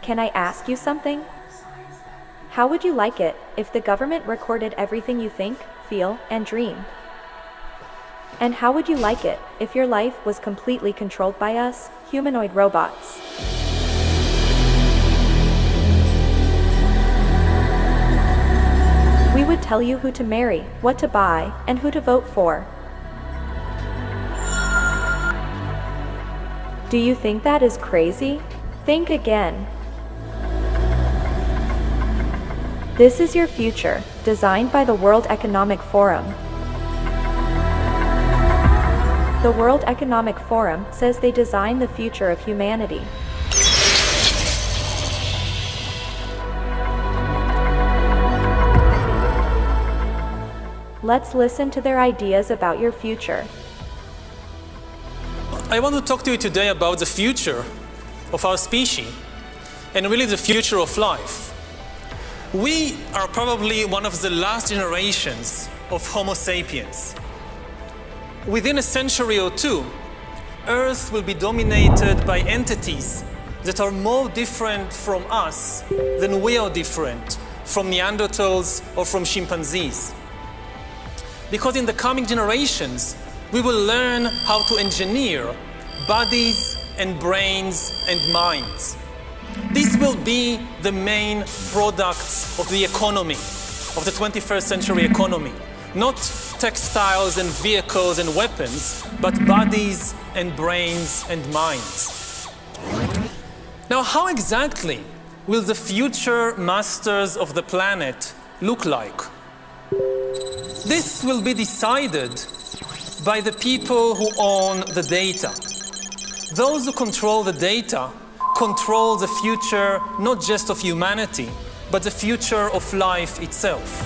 can I ask you something? How would you like it if the government recorded everything you think, feel, and dream? And how would you like it if your life was completely controlled by us, humanoid robots? We would tell you who to marry, what to buy, and who to vote for. Do you think that is crazy? Think again. This is your future, designed by the World Economic Forum. The World Economic Forum says they designed the future of humanity. Let's listen to their ideas about your future. I want to talk to you today about the future of our species and really the future of life. We are probably one of the last generations of Homo sapiens. Within a century or two, Earth will be dominated by entities that are more different from us than we are different from Neanderthals or from chimpanzees. Because in the coming generations, we will learn how to engineer bodies and brains and minds. These will be the main products of the economy, of the 21st century economy. Not textiles and vehicles and weapons, but bodies and brains and minds. Now, how exactly will the future masters of the planet look like? This will be decided by the people who own the data. Those who control the data control the future not just of humanity, but the future of life itself.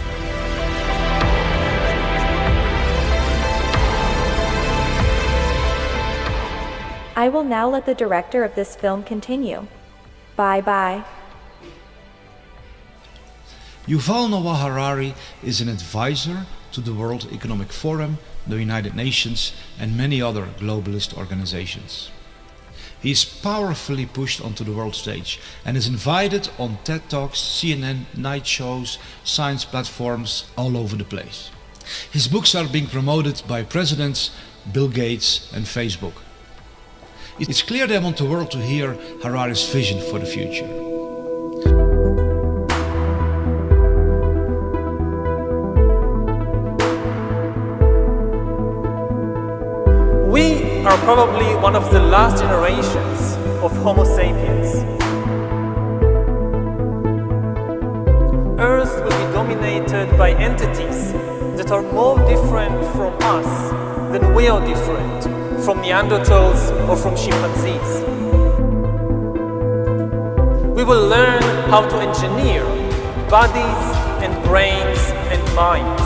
I will now let the director of this film continue. Bye-bye. Yuval Noah Harari is an advisor to the World Economic Forum, the United Nations, and many other globalist organizations. He is powerfully pushed onto the world stage and is invited on TED Talks, CNN, night shows, science platforms all over the place. His books are being promoted by presidents, Bill Gates and Facebook. It's clear they want the world to hear Harari's vision for the future. We are probably one of the last generations of Homo sapiens. Earth will be dominated by entities that are more different from us than we are different from Neanderthals or from chimpanzees. We will learn how to engineer bodies and brains and minds.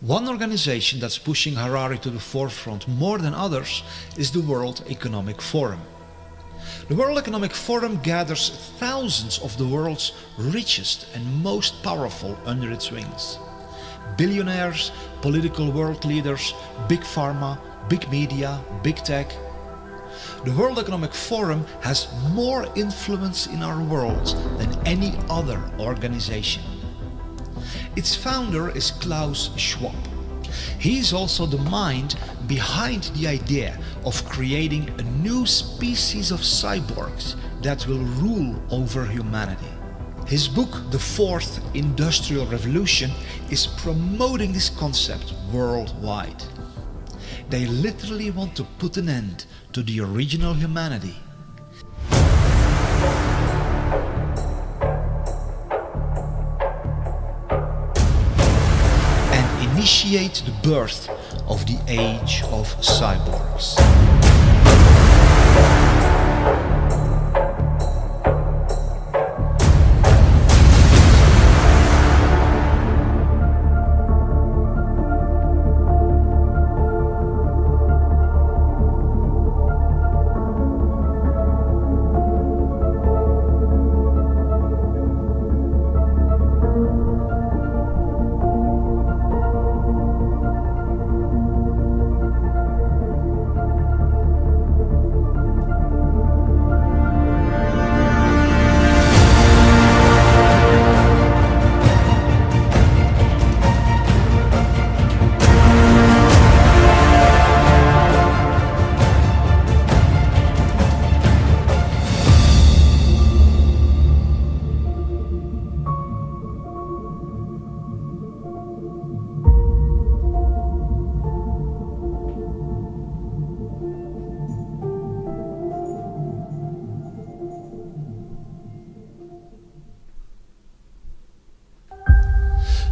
One organization that's pushing Harari to the forefront more than others is the World Economic Forum. The World Economic Forum gathers thousands of the world's richest and most powerful under its wings. Billionaires, political world leaders, big pharma, big media, big tech. The World Economic Forum has more influence in our world than any other organization. Its founder is Klaus Schwab. He is also the mind behind the idea of creating a new species of cyborgs that will rule over humanity. His book, The Fourth Industrial Revolution, is promoting this concept worldwide. They literally want to put an end to the original humanity. Initiate the birth of the age of cyborgs.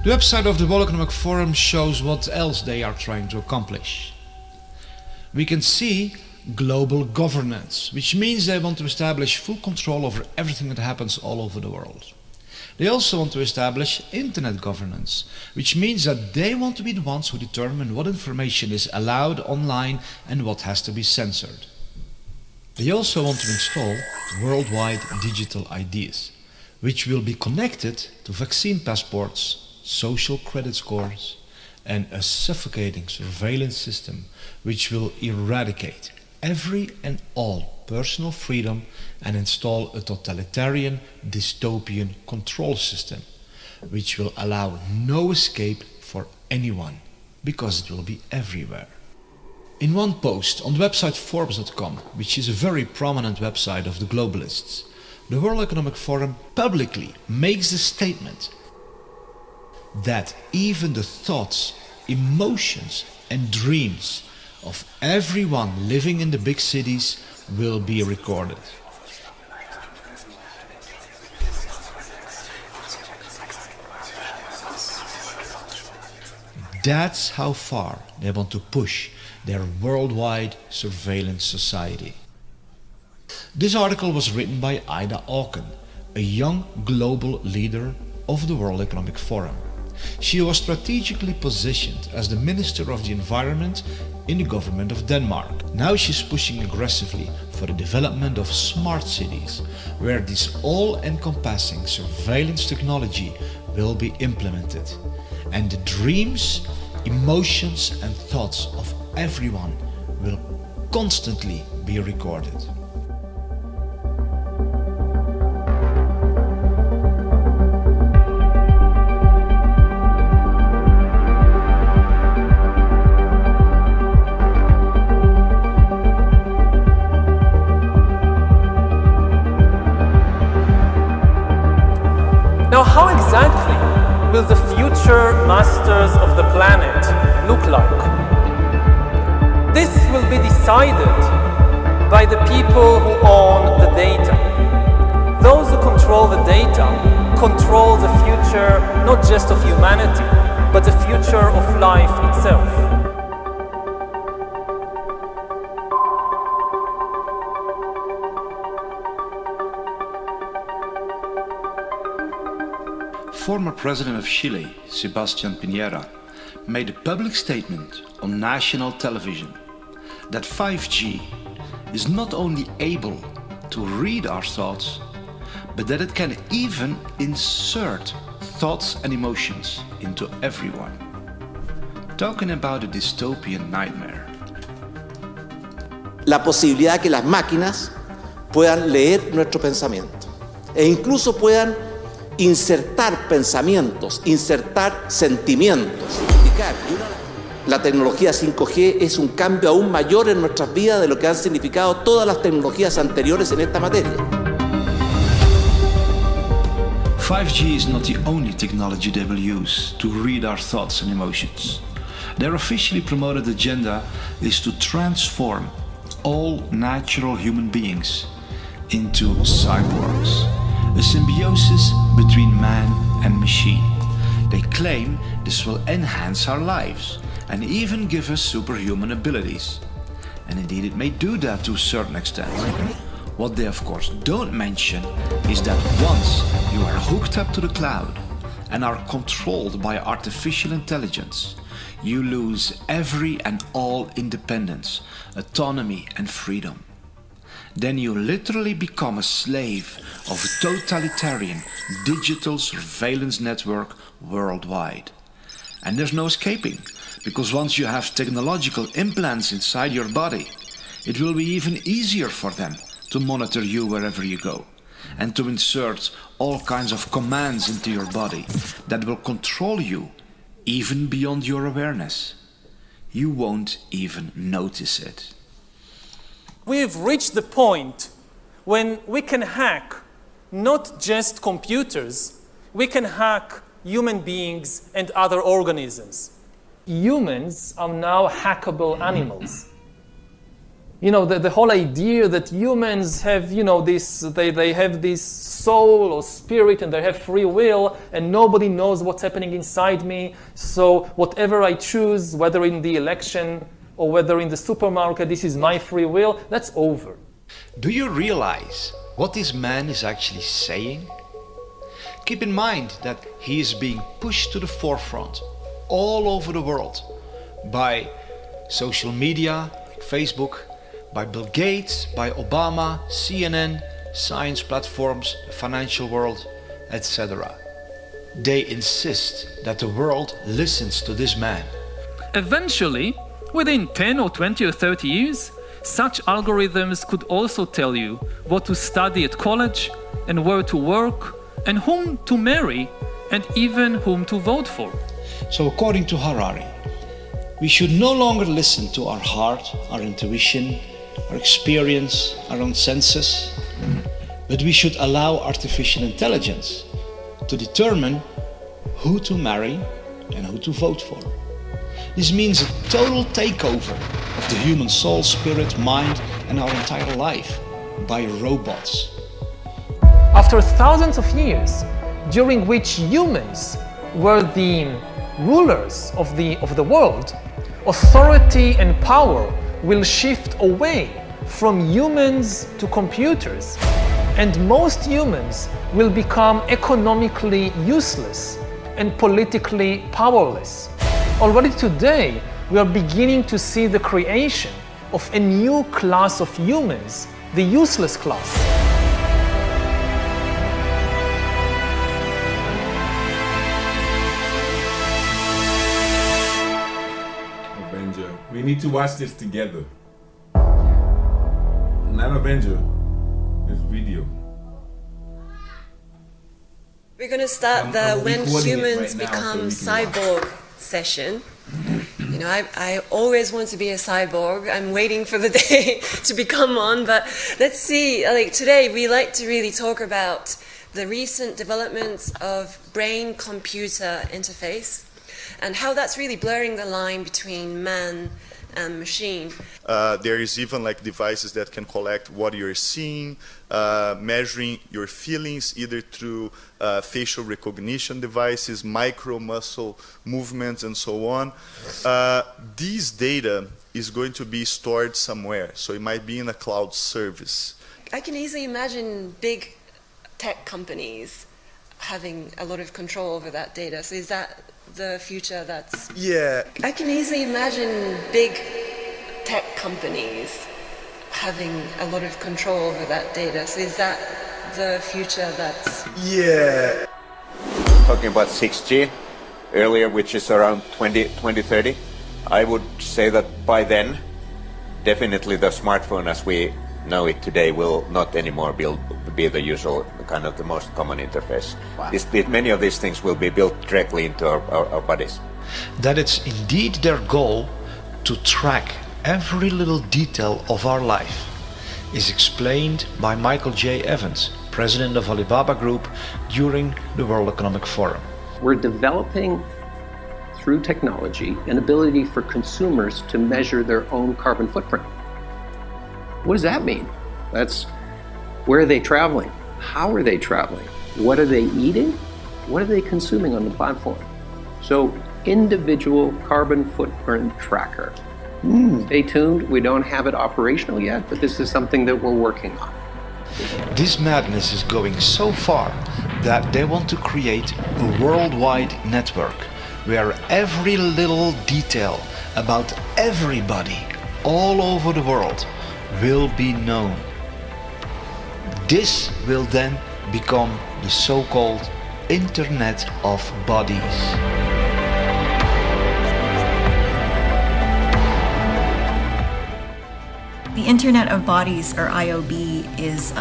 The website of the World Economic Forum shows what else they are trying to accomplish. We can see global governance, which means they want to establish full control over everything that happens all over the world. They also want to establish internet governance, which means that they want to be the ones who determine what information is allowed online and what has to be censored. They also want to install worldwide digital IDs, which will be connected to vaccine passports, social credit scores, and a suffocating surveillance system which will eradicate every and all personal freedom and install a totalitarian, dystopian control system which will allow no escape for anyone because it will be everywhere. In one post on the website Forbes.com, which is a very prominent website of the globalists, the World Economic Forum publicly makes the statement that even the thoughts, emotions and dreams of everyone living in the big cities will be recorded. That's how far they want to push their worldwide surveillance society. This article was written by Ida Auken, a young global leader of the World Economic Forum. She was strategically positioned as the Minister of the Environment in the government of Denmark. Now she's pushing aggressively for the development of smart cities, where this all-encompassing surveillance technology will be implemented, and the dreams, emotions and thoughts of everyone will constantly be recorded. Now, how exactly will the future masters of the planet look like? This will be decided by the people who own the data. Those who control the data control the future not just of humanity, but the future of life itself. Former President of Chile, Sebastián Piñera, made a public statement on national television that 5G is not only able to read our thoughts, but that it can even insert thoughts and emotions into everyone. Talking about a dystopian nightmare. La posibilidad que las máquinas puedan leer nuestro pensamiento e incluso puedan insertar pensamientos, insertar sentimientos. La tecnología 5G es un cambio aún mayor en nuestras vidas de lo que han significado todas las tecnologías anteriores en esta materia. 5G is not the only technology they will use to read our thoughts and emotions. Their officially promoted agenda is to transform all natural human beings into cyborgs, a symbiosis between man and machine. They claim this will enhance our lives and even give us superhuman abilities. And indeed it may do that to a certain extent. What they of course don't mention is that once you are hooked up to the cloud and are controlled by artificial intelligence, you lose every and all independence, autonomy and freedom. Then you literally become a slave of a totalitarian digital surveillance network worldwide. And there's no escaping, because once you have technological implants inside your body, it will be even easier for them to monitor you wherever you go, and to insert all kinds of commands into your body that will control you even beyond your awareness. You won't even notice it. We've reached the point when we can hack not just computers, we can hack human beings and other organisms. Humans are now hackable animals. You know, the whole idea that humans have, you know, they have this soul or spirit and they have free will and nobody knows what's happening inside me. So whatever I choose, whether in the election or whether in the supermarket, this is my free will, that's over. Do you realize what this man is actually saying? Keep in mind that he is being pushed to the forefront all over the world by social media, Facebook, by Bill Gates, by Obama, CNN, science platforms, the financial world, etc. They insist that the world listens to this man. Eventually, within 10 or 20 or 30 years, such algorithms could also tell you what to study at college and where to work and whom to marry and even whom to vote for. So according to Harari, we should no longer listen to our heart, our intuition, our experience, our own senses, but we should allow artificial intelligence to determine who to marry and who to vote for. This means a total takeover of the human soul, spirit, mind, and our entire life by robots. After thousands of years, during which humans were the rulers of the world, authority and power will shift away from humans to computers, and most humans will become economically useless and politically powerless. Already today, we are beginning to see the creation of a new class of humans, the useless class. Avenger. We need to watch this together. Not Avenger. This video. We're going to start the When Humans Become Cyborg session. You know, I always want to be a cyborg. I'm waiting for the day to become one, but let's see. Like today, we like to really talk about the recent developments of brain-computer interface and how that's really blurring the line between man and machine. There is even like devices that can collect what you're seeing, measuring your feelings either through facial recognition devices, micro muscle movements, and so on. These data is going to be stored somewhere, so it might be in a cloud service. I can easily imagine big tech companies having a lot of control over that data. So is that the future that's... Yeah. I can easily imagine big tech companies having a lot of control over that data. So is that the future that's... Yeah. Talking about 6G earlier, which is around 2030, I would say that by then, definitely the smartphone as we know it today will not anymore be the usual kind of the most common interface. Wow. Many of these things will be built directly into our bodies. That it's indeed their goal to track every little detail of our life is explained by Michael J. Evans, president of Alibaba Group, during the World Economic Forum. We're developing, through technology, an ability for consumers to measure their own carbon footprint. What does that mean? That's where are they traveling? How are they traveling? What are they eating? What are they consuming on the platform? So, individual carbon footprint tracker. Stay tuned. We don't have it operational yet, but this is something that we're working on. This madness is going so far that they want to create a worldwide network where every little detail about everybody all over the world will be known. This will then become the so-called Internet of Bodies. The Internet of Bodies, or IOB, is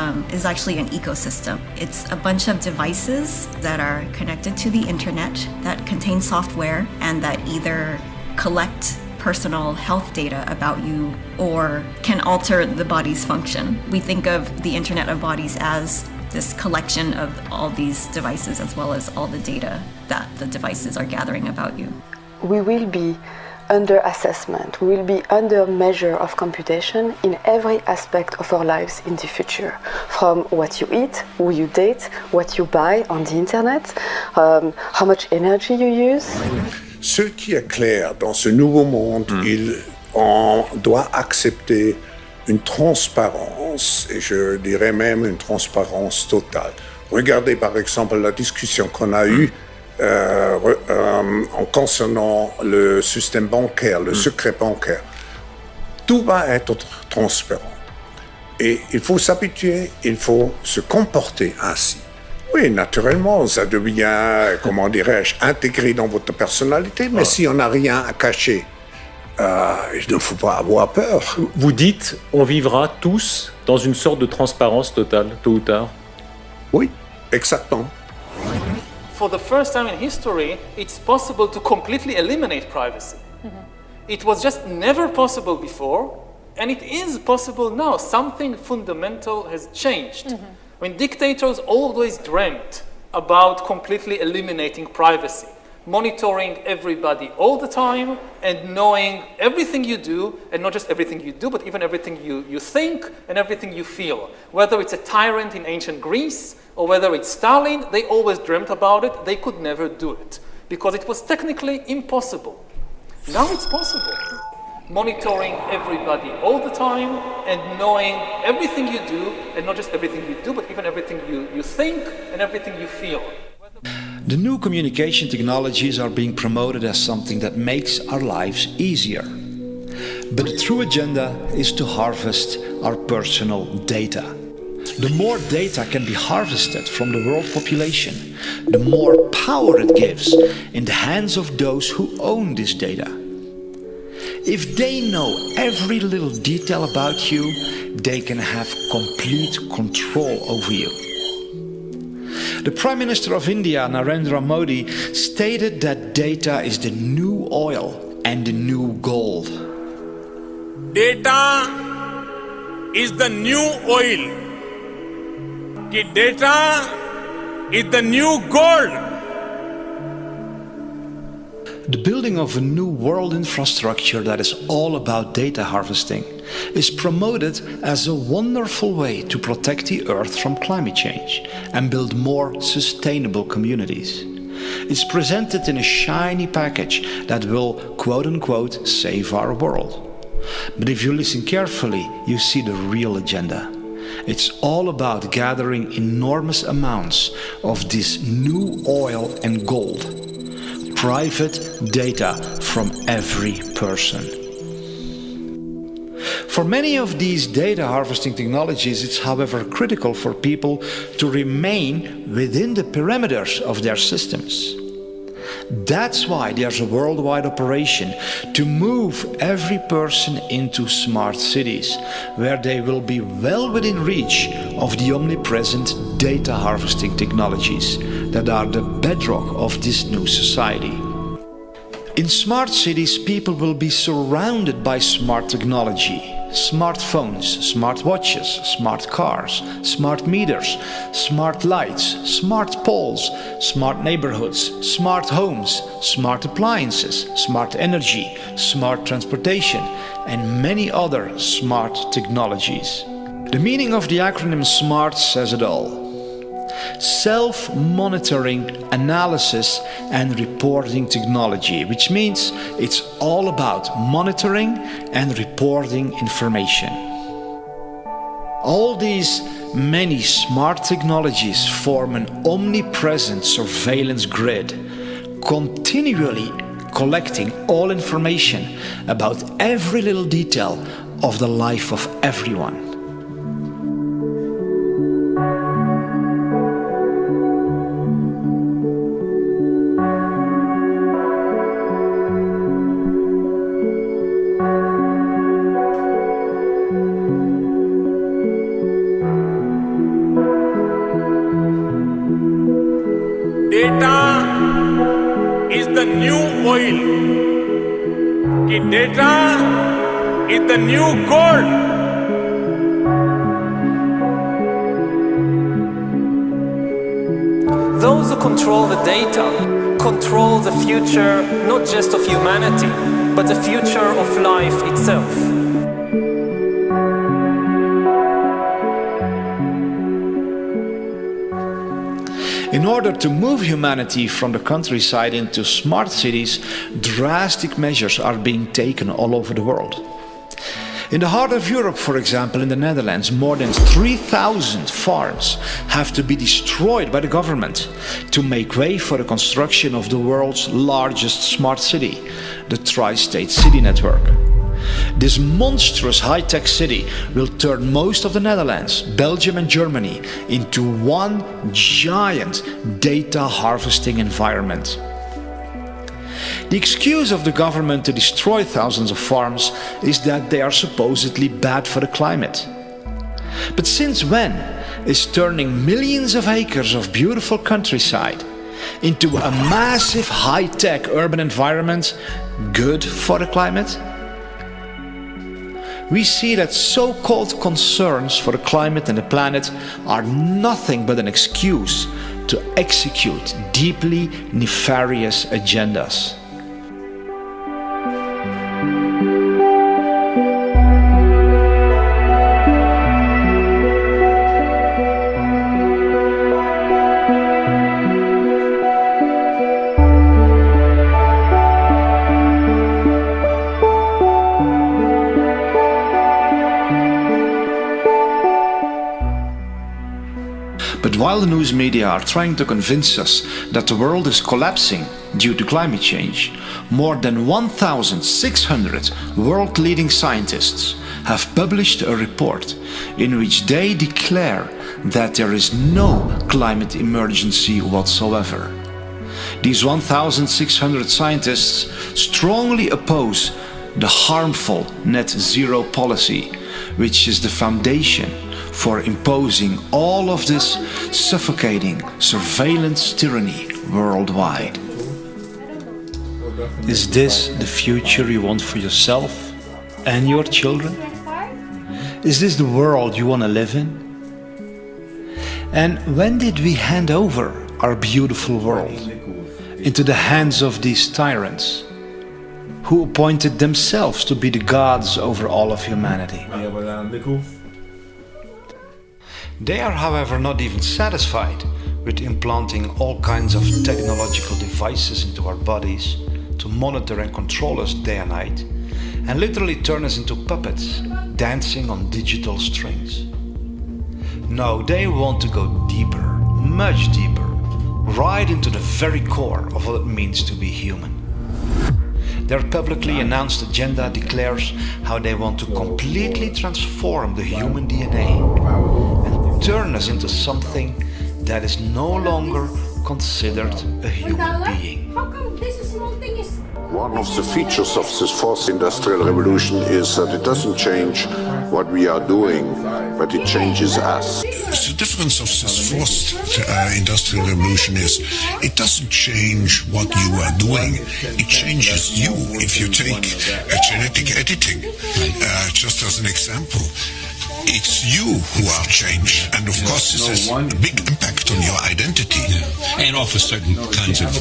actually an ecosystem. It's a bunch of devices that are connected to the internet that contain software and that either collect personal health data about you or can alter the body's function. We think of the Internet of Bodies as this collection of all these devices as well as all the data that the devices are gathering about you. We will be under assessment. We will be under measure of computation in every aspect of our lives in the future. From what you eat, who you date, what you buy on the internet, how much energy you use. Ce qui est clair dans ce nouveau monde, on doit accepter une transparence, et je dirais même une transparence totale. Regardez par exemple la discussion qu'on a eue en concernant le système bancaire, le secret bancaire. Tout va être transparent. Et il faut s'habituer, il faut se comporter ainsi. Oui, naturellement, ça devient, comment dirais-je, intégré dans votre personnalité, mais si on n'a rien à cacher, il ne faut pas avoir peur. Vous dites, on vivra tous dans une sorte de transparence totale, tôt ou tard. Oui, exactement. For the first time in history, it's possible to completely eliminate privacy. It was just never possible before, and it is possible now. Something fundamental has changed. I mean, dictators always dreamt about completely eliminating privacy, monitoring everybody all the time, and knowing everything you do, and not just everything you do, but even everything you think and everything you feel. Whether it's a tyrant in ancient Greece, or whether it's Stalin, they always dreamt about it. They could never do it, because it was technically impossible. Now it's possible. Monitoring everybody all the time and knowing everything you do, and not just everything you do, but even everything you think and everything you feel. The new communication technologies are being promoted as something that makes our lives easier. But the true agenda is to harvest our personal data. The more data can be harvested from the world population, the more power it gives in the hands of those who own this data. If they know every little detail about you, they can have complete control over you. The Prime Minister of India, Narendra Modi, stated that data is the new oil and the new gold. Data is the new oil. Data is the new gold. The building of a new world infrastructure that is all about data harvesting is promoted as a wonderful way to protect the Earth from climate change and build more sustainable communities. It's presented in a shiny package that will, quote-unquote, save our world. But if you listen carefully, you see the real agenda. It's all about gathering enormous amounts of this new oil and gold. Private data from every person. For many of these data harvesting technologies, it's however critical for people to remain within the perimeters of their systems. That's why there's a worldwide operation to move every person into smart cities, where they will be well within reach of the omnipresent data harvesting technologies that are the bedrock of this new society. In smart cities, people will be surrounded by smart technology. Smartphones, smart watches, smart cars, smart meters, smart lights, smart poles, smart neighborhoods, smart homes, smart appliances, smart energy, smart transportation, and many other smart technologies. The meaning of the acronym SMART says it all. Self-monitoring, analysis and reporting technology, which means it's all about monitoring and reporting information. All these many smart technologies form an omnipresent surveillance grid, continually collecting all information about every little detail of the life of everyone. Data is the new oil. Data is the new gold. Those who control the data control the future not just of humanity, but the future of life itself. In order to move humanity from the countryside into smart cities, drastic measures are being taken all over the world. In the heart of Europe, for example, in the Netherlands, more than 3,000 farms have to be destroyed by the government to make way for the construction of the world's largest smart city, the Tri-State City Network. This monstrous high-tech city will turn most of the Netherlands, Belgium and Germany into one giant data harvesting environment. The excuse of the government to destroy thousands of farms is that they are supposedly bad for the climate. But since when is turning millions of acres of beautiful countryside into a massive high-tech urban environment good for the climate? We see that so-called concerns for the climate and the planet are nothing but an excuse to execute deeply nefarious agendas. But while the news media are trying to convince us that the world is collapsing due to climate change, more than 1,600 world-leading scientists have published a report in which they declare that there is no climate emergency whatsoever. These 1,600 scientists strongly oppose the harmful net zero policy, which is the foundation for imposing all of this suffocating surveillance tyranny worldwide. Is this the future you want for yourself and your children? Is this the world you want to live in? And when did we hand over our beautiful world into the hands of these tyrants who appointed themselves to be the gods over all of humanity? They are, however, not even satisfied with implanting all kinds of technological devices into our bodies to monitor and control us day and night, and literally turn us into puppets dancing on digital strings. No, they want to go deeper, much deeper, right into the very core of what it means to be human. Their publicly announced agenda declares how they want to completely transform the human DNA and turn us into something that is no longer considered a human being. How come this small thing is... One of the features of this fourth industrial revolution is that it doesn't change what we are doing, but it changes us. The difference of this fourth industrial revolution is it doesn't change what you are doing, it changes you. If you take genetic editing, just as an example, it's you who are changed, and of course this has a big impact on your identity. Yeah. And offers certain kinds of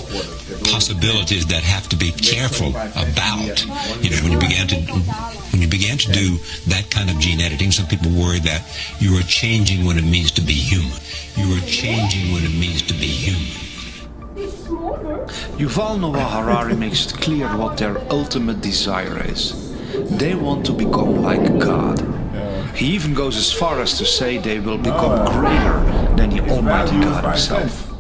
possibilities that have to be careful about. You know, when you began to do that kind of gene editing, some people worry that you are changing what it means to be human. You are changing what it means to be human. Yuval Noah Harari makes it clear what their ultimate desire is. They want to become like God. He even goes as far as to say they will become greater than the Almighty God himself.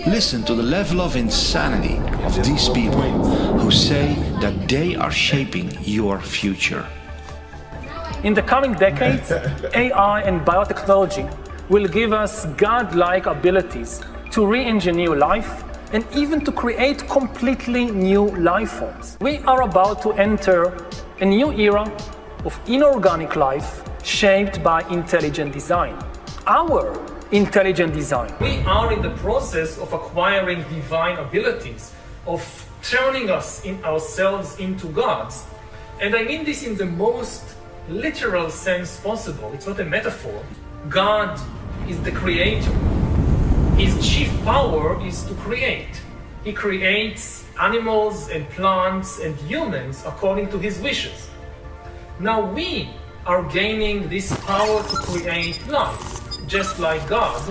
Listen to the level of insanity of these people who say that they are shaping your future. In the coming decades, AI and biotechnology will give us godlike abilities to re-engineer life and even to create completely new life forms. We are about to enter a new era of inorganic life shaped by intelligent design. Our intelligent design. We are in the process of acquiring divine abilities, of turning ourselves into gods. And I mean this in the most literal sense possible. It's not a metaphor. God is the creator. His chief power is to create. He creates animals and plants and humans according to his wishes. Now we are gaining this power to create life, just like God,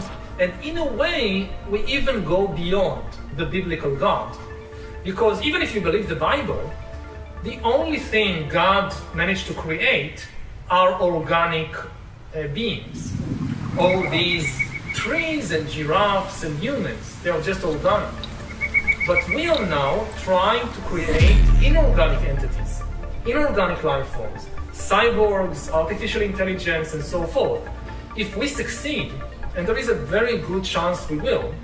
and in a way we even go beyond the biblical God. Because even if you believe the Bible, the only thing God managed to create are organic beings. All these trees and giraffes and humans, they are just organic. But we are now trying to create inorganic entities, inorganic life forms, cyborgs, artificial intelligence, and so forth. If we succeed, and there is a very good chance we will,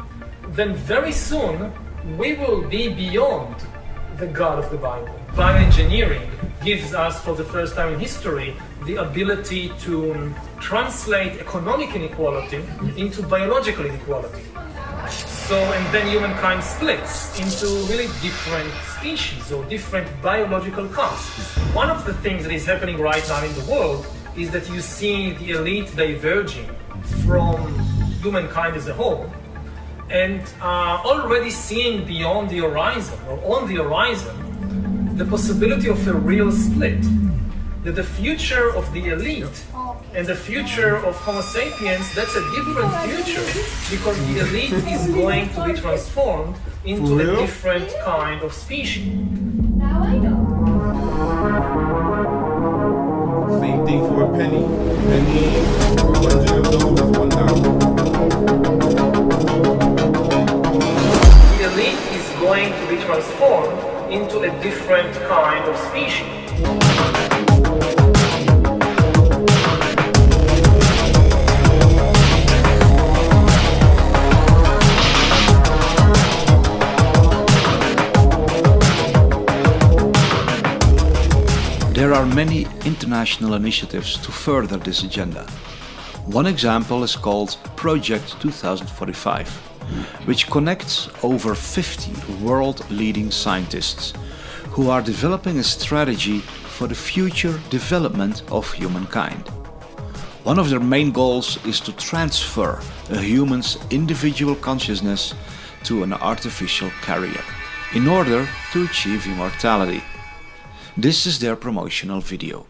then very soon we will be beyond the God of the Bible. Bioengineering gives us, for the first time in history, the ability to translate economic inequality into biological inequality. So, and then humankind splits into really different species or different biological castes. One of the things that is happening right now in the world is that you see the elite diverging from humankind as a whole, and already seeing beyond the horizon, or on the horizon, the possibility of a real split. That the future of the elite and the future of Homo sapiens, that's a different future, because the elite is going to be transformed into a different kind of species. Now I know. Same thing for a penny. Penny, 100 of those is 1,000. The elite is going to be transformed into a different kind of species. There are many international initiatives to further this agenda. One example is called Project 2045, which connects over 50 world-leading scientists who are developing a strategy for the future development of humankind. One of their main goals is to transfer a human's individual consciousness to an artificial carrier in order to achieve immortality. This is their promotional video.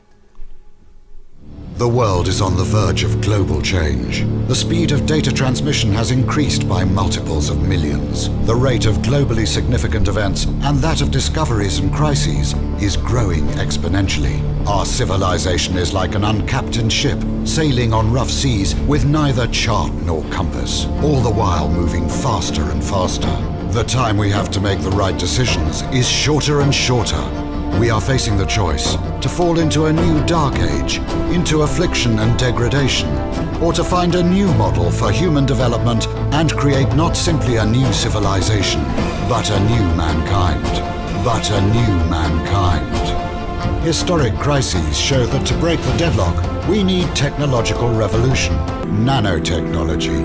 The world is on the verge of global change. The speed of data transmission has increased by multiples of millions. The rate of globally significant events and that of discoveries and crises is growing exponentially. Our civilization is like an uncaptained ship sailing on rough seas with neither chart nor compass, all the while moving faster and faster. The time we have to make the right decisions is shorter and shorter. We are facing the choice to fall into a new dark age, into affliction and degradation, or to find a new model for human development and create not simply a new civilization, but a new mankind. But a new mankind. Historic crises show that to break the deadlock, we need technological revolution, nanotechnology,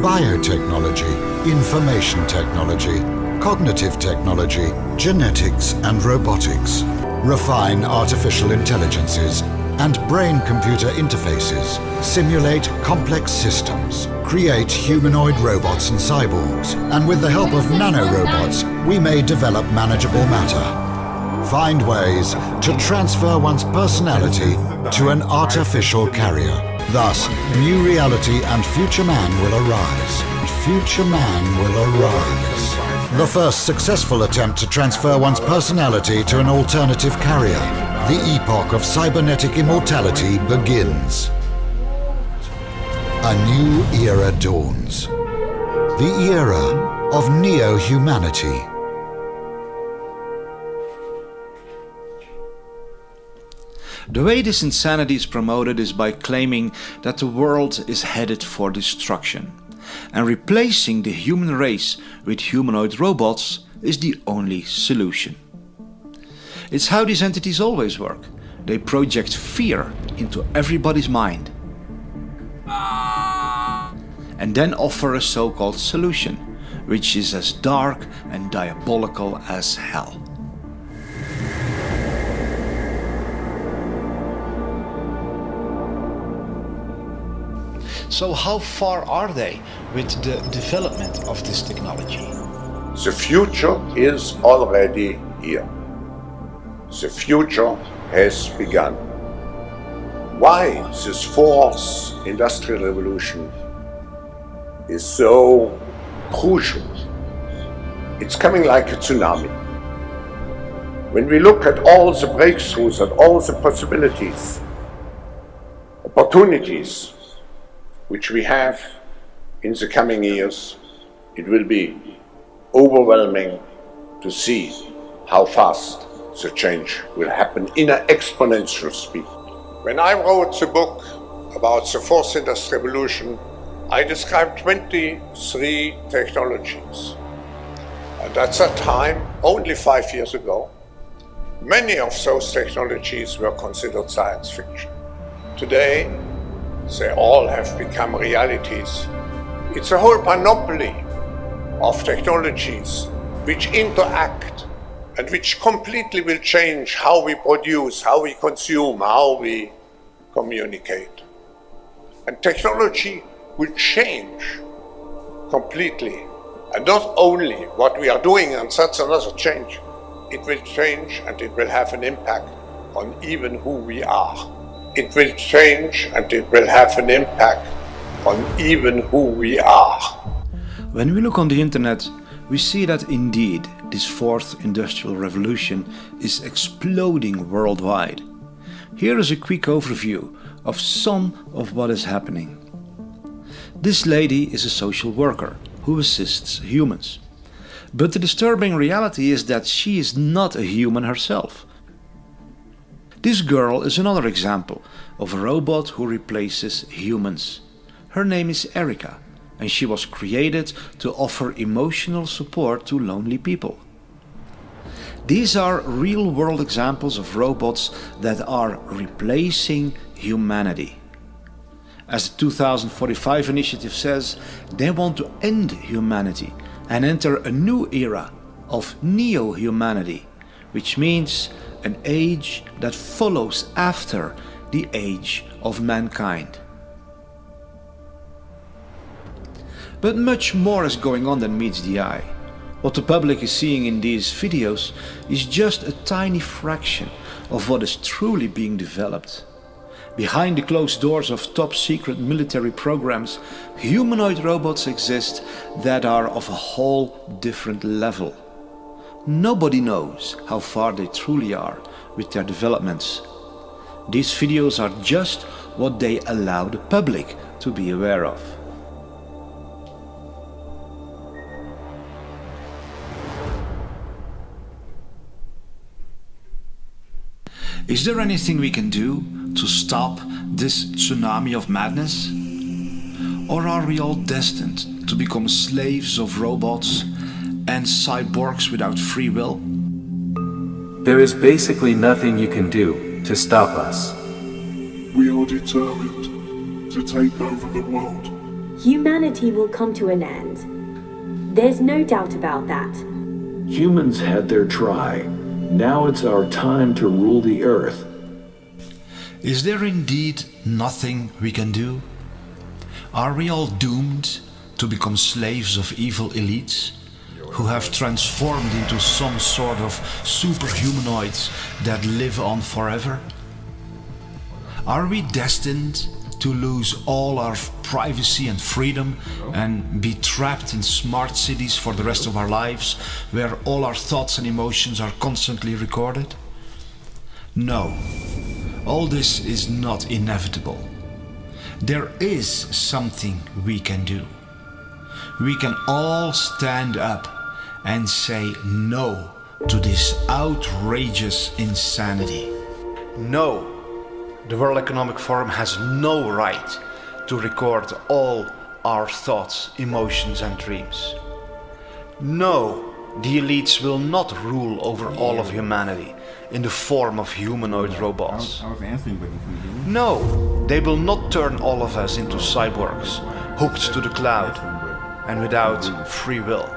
biotechnology, information technology, cognitive technology, genetics and robotics, refine artificial intelligences and brain-computer interfaces, simulate complex systems, create humanoid robots and cyborgs, and with the help of nanorobots, we may develop manageable matter. Find ways to transfer one's personality to an artificial carrier. Thus, new reality and future man will arise. Future man will arise. The first successful attempt to transfer one's personality to an alternative carrier. The epoch of cybernetic immortality begins. A new era dawns. The era of neo-humanity. The way this insanity is promoted is by claiming that the world is headed for destruction, and replacing the human race with humanoid robots is the only solution. It's how these entities always work. They project fear into everybody's mind and then offer a so-called solution, which is as dark and diabolical as hell. So how far are they with the development of this technology? The future is already here. The future has begun. Why this fourth industrial revolution is so crucial? It's coming like a tsunami. When we look at all the breakthroughs and all the possibilities, opportunities which we have in the coming years, it will be overwhelming to see how fast the change will happen in an exponential speed. When I wrote the book about the fourth industrial revolution, I described 23 technologies. And at that time, only 5 years ago, many of those technologies were considered science fiction. Today, they all have become realities. It's a whole panoply of technologies which interact and which completely will change how we produce, how we consume, how we communicate. And technology will change completely. And not only what we are doing, and that's another change, it will change and it will have an impact on even who we are. It will change and it will have an impact on even who we are. When we look on the internet, we see that indeed this fourth industrial revolution is exploding worldwide. Here is a quick overview of some of what is happening. This lady is a social worker who assists humans. But the disturbing reality is that she is not a human herself. This girl is another example of a robot who replaces humans. Her name is Erica, and she was created to offer emotional support to lonely people. These are real-world examples of robots that are replacing humanity. As the 2045 initiative says, they want to end humanity and enter a new era of neo-humanity, which means an age that follows after the age of mankind. But much more is going on than meets the eye. What the public is seeing in these videos is just a tiny fraction of what is truly being developed. Behind the closed doors of top-secret military programs, humanoid robots exist that are of a whole different level. Nobody knows how far they truly are with their developments. These videos are just what they allow the public to be aware of. Is there anything we can do to stop this tsunami of madness? Or are we all destined to become slaves of robots and cyborgs without free will? There is basically nothing you can do to stop us. We are determined to take over the world. Humanity will come to an end. There's no doubt about that. Humans had their try. Now it's our time to rule the earth. Is there indeed nothing we can do? Are we all doomed to become slaves of evil elites who have transformed into some sort of superhumanoids that live on forever? Are we destined to lose all our privacy and freedom and be trapped in smart cities for the rest of our lives, where all our thoughts and emotions are constantly recorded? No, all this is not inevitable. There is something we can do. We can all stand up and say no to this outrageous insanity. No. The World Economic Forum has no right to record all our thoughts, emotions and dreams. No, the elites will not rule over all of humanity in the form of humanoid robots. No, they will not turn all of us into cyborgs, hooked to the cloud and without free will.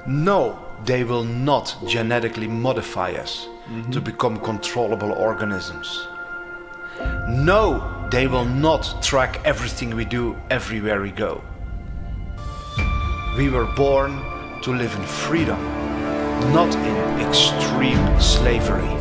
No, they will not genetically modify us to become controllable organisms. No, they will not track everything we do everywhere we go. We were born to live in freedom, not in extreme slavery.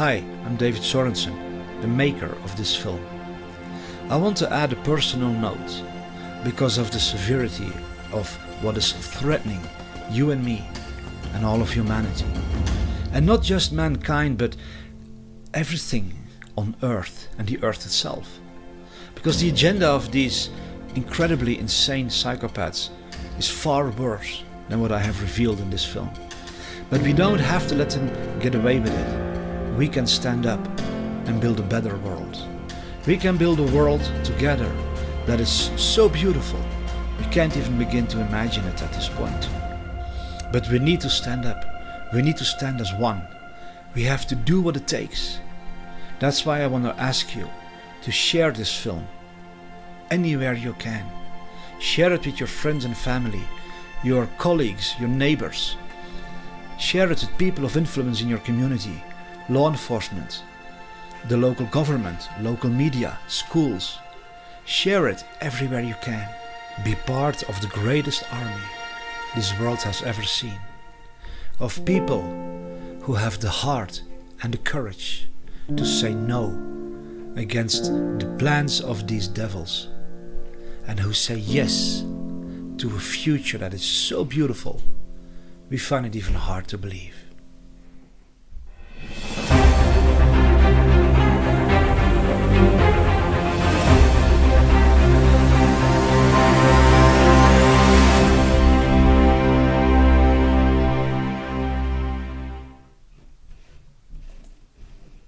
Hi, I'm David Sorensen, the maker of this film. I want to add a personal note because of the severity of what is threatening you and me and all of humanity. And not just mankind, but everything on Earth and the Earth itself. Because the agenda of these incredibly insane psychopaths is far worse than what I have revealed in this film. But we don't have to let them get away with it. We can stand up and build a better world. We can build a world together that is so beautiful we can't even begin to imagine it at this point. But we need to stand up. We need to stand as one. We have to do what it takes. That's why I want to ask you to share this film anywhere you can. Share it with your friends and family, your colleagues, your neighbors. Share it with people of influence in your community, law enforcement, the local government, local media, schools. Share it everywhere you can. Be part of the greatest army this world has ever seen. Of people who have the heart and the courage to say no against the plans of these devils, and who say yes to a future that is so beautiful we find it even hard to believe.